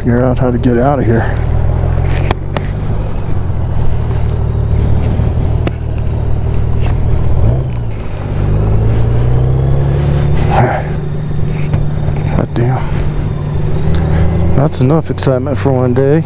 figure out how to get out of here. God damn. That's enough excitement for one day.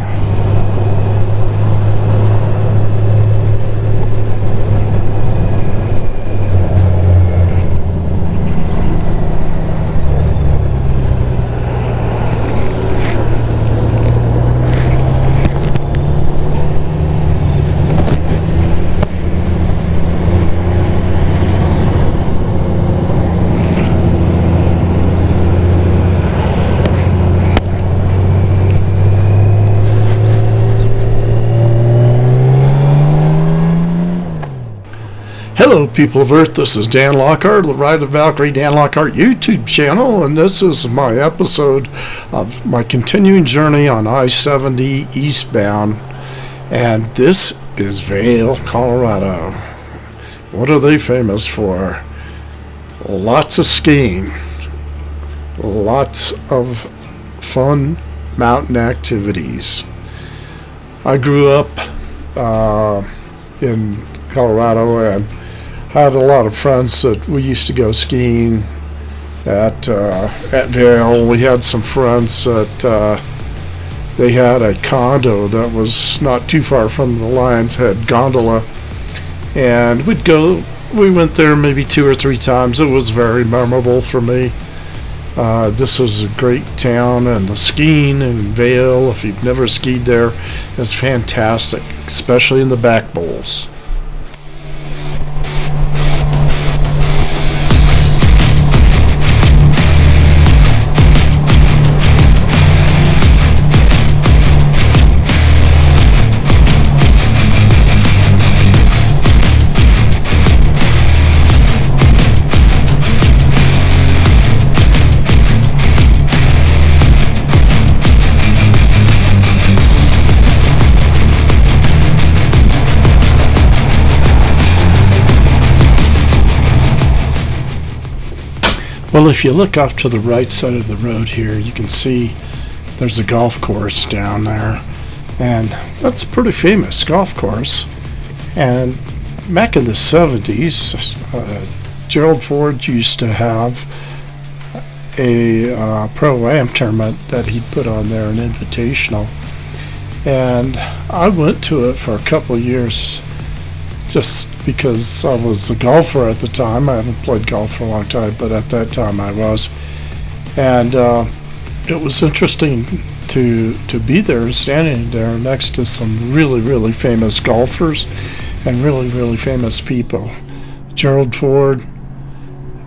Hello, people of Earth. This is DanLockhart, the Honda Valkyrie DanLockhart YouTube channel, and this is my episode of my continuing journey on I-70 eastbound. And this is Vail, Colorado. What are they famous for? Lots of skiing, lots of fun mountain activities. I grew up in Colorado and had a lot of friends that we used to go skiing at Vail. We had some friends that they had a condo that was not too far from the Lions Head gondola, and we went there maybe 2 or 3 times. It was very memorable for me. This was a great town, and the skiing in Vail, if you've never skied there, is fantastic, especially in the back bowls. Well, if you look off to the right side of the road here, you can see there's a golf course down there, and that's a pretty famous golf course. And back in the 70s, Gerald Ford used to have a Pro-Am tournament that he'd put on there, an invitational, and I went to it for a couple of years just because I was a golfer at the time. I haven't played golf for a long time, but at that time I was. And it was interesting to be there, standing there next to some really, really famous golfers and really, really famous people. Gerald Ford,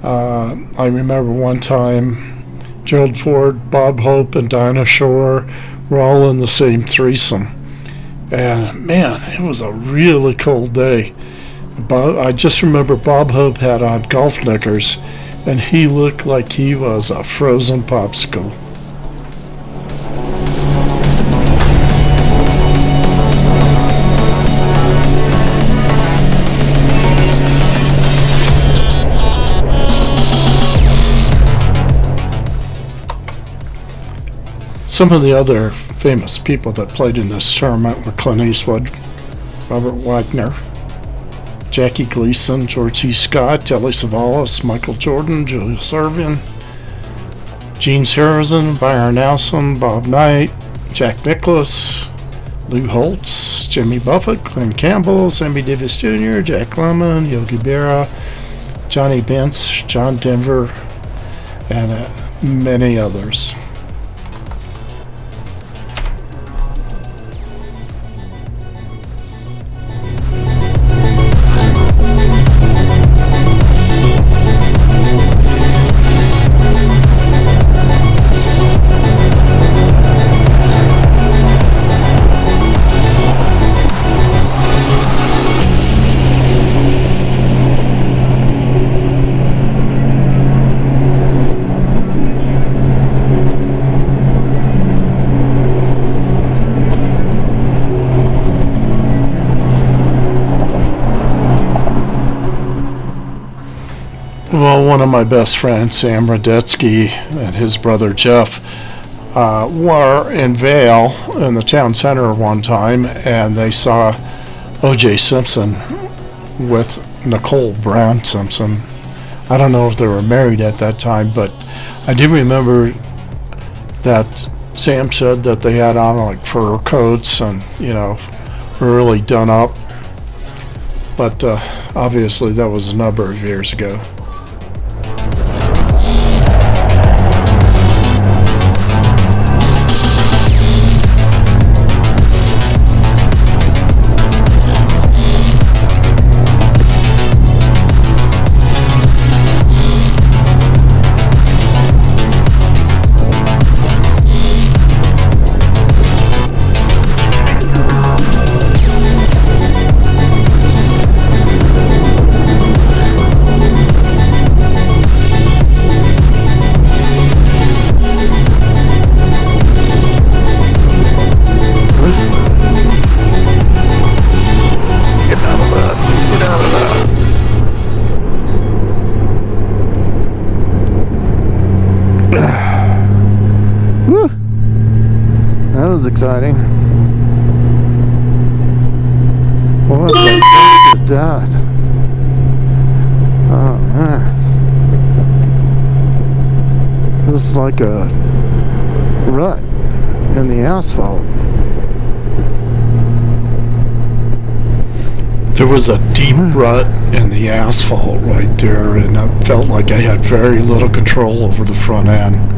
I remember one time Gerald Ford, Bob Hope, and Dinah Shore were all in the same threesome. And man, it was a really cold day. I just remember Bob Hope had on golf knickers, and he looked like he was a frozen popsicle. Some of the other famous people that played in this tournament were Clint Eastwood, Robert Wagner, Jackie Gleason, George E. Scott, Telly Savalas, Michael Jordan, Julius Erving, Gene Sarazen, Byron Nelson, Bob Knight, Jack Nicklaus, Lou Holtz, Jimmy Buffett, Glenn Campbell, Sammy Davis Jr., Jack Lemmon, Yogi Berra, Johnny Bench, John Denver, and many others. Well, one of my best friends, Sam Radetzky, and his brother Jeff were in Vail in the town center one time, and they saw O.J. Simpson with Nicole Brown Simpson. I don't know if they were married at that time, but I do remember that Sam said that they had on like fur coats and, really done up. But obviously that was a number of years ago. That was exciting. What the fuck is that? Oh man. It was like a rut in the asphalt. There was a deep rut in the asphalt right there, and I felt like I had very little control over the front end.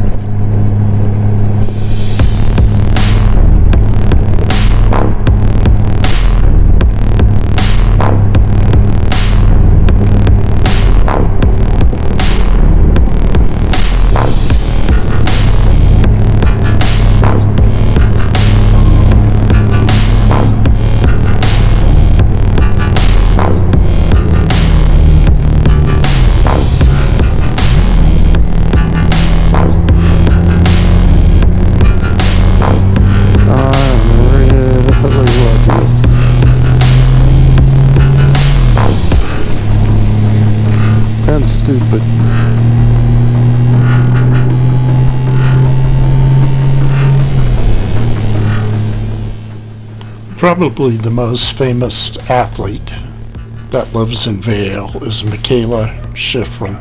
Stupid. Probably the most famous athlete that lives in Vail is Michaela Schifrin.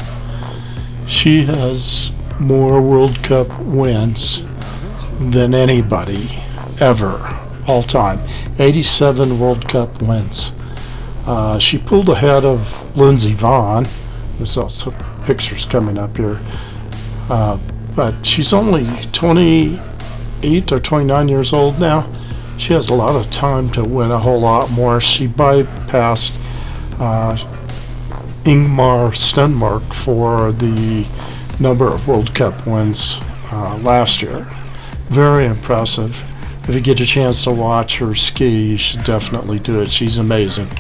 She has more World Cup wins than anybody ever, all time. 87 World Cup wins. She pulled ahead of Lindsey Vonn. There's also pictures coming up here. But she's only 28 or 29 years old now. She has a lot of time to win a whole lot more. She bypassed Ingmar Stenmark for the number of World Cup wins last year. Very impressive. If you get a chance to watch her ski, you should definitely do it. She's amazing.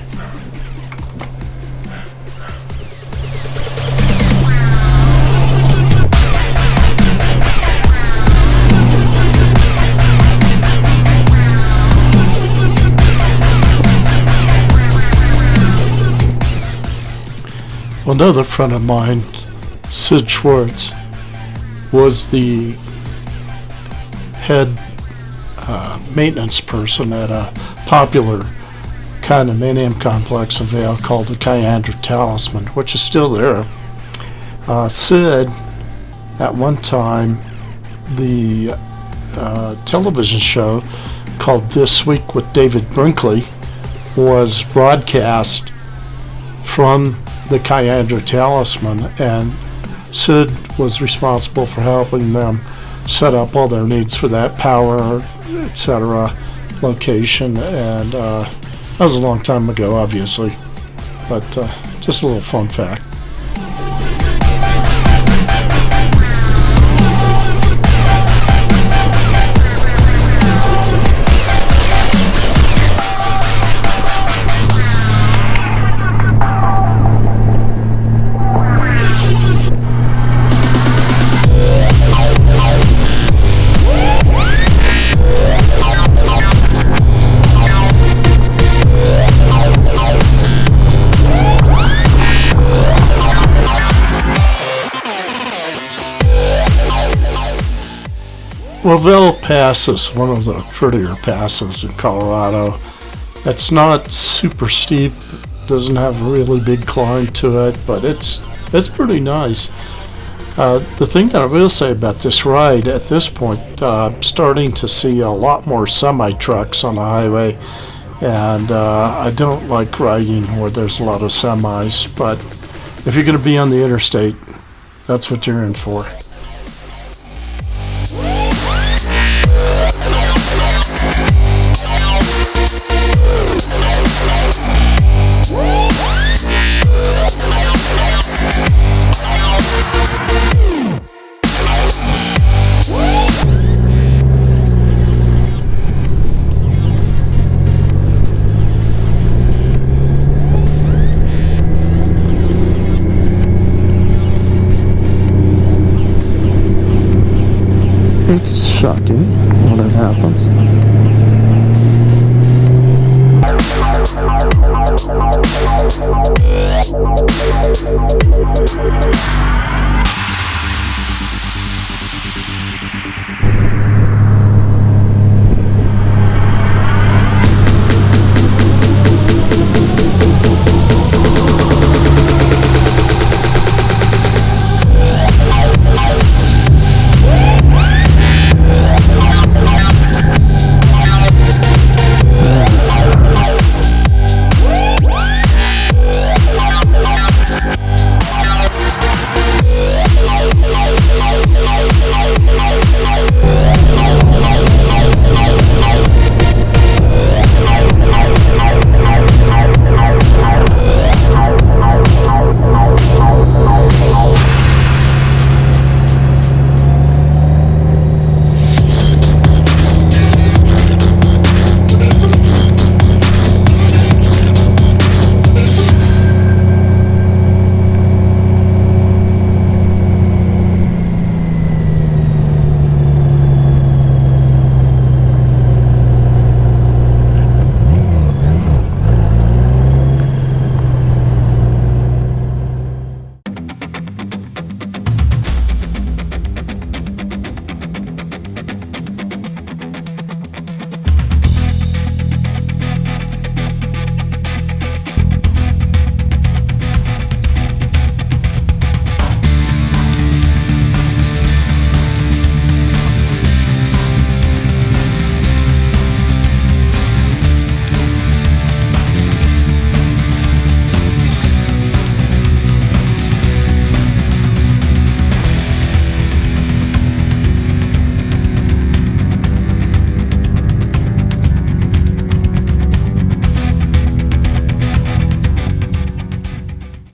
Another friend of mine, Sid Schwartz, was the head maintenance person at a popular condominium complex in Vail called the Cayandra Talisman, which is still there. Sid, at one time, the television show called This Week with David Brinkley was broadcast from the Cayandra Talisman, and Sid was responsible for helping them set up all their needs for that power, etc. location, and that was a long time ago, obviously, but just a little fun fact. Well, Vail Pass is one of the prettier passes in Colorado. It's not super steep, doesn't have a really big climb to it, but it's pretty nice. The thing that I will say about this ride, at this point, I'm starting to see a lot more semi-trucks on the highway, and I don't like riding where there's a lot of semis, but if you're going to be on the interstate, that's what you're in for. It's shocking when it happens.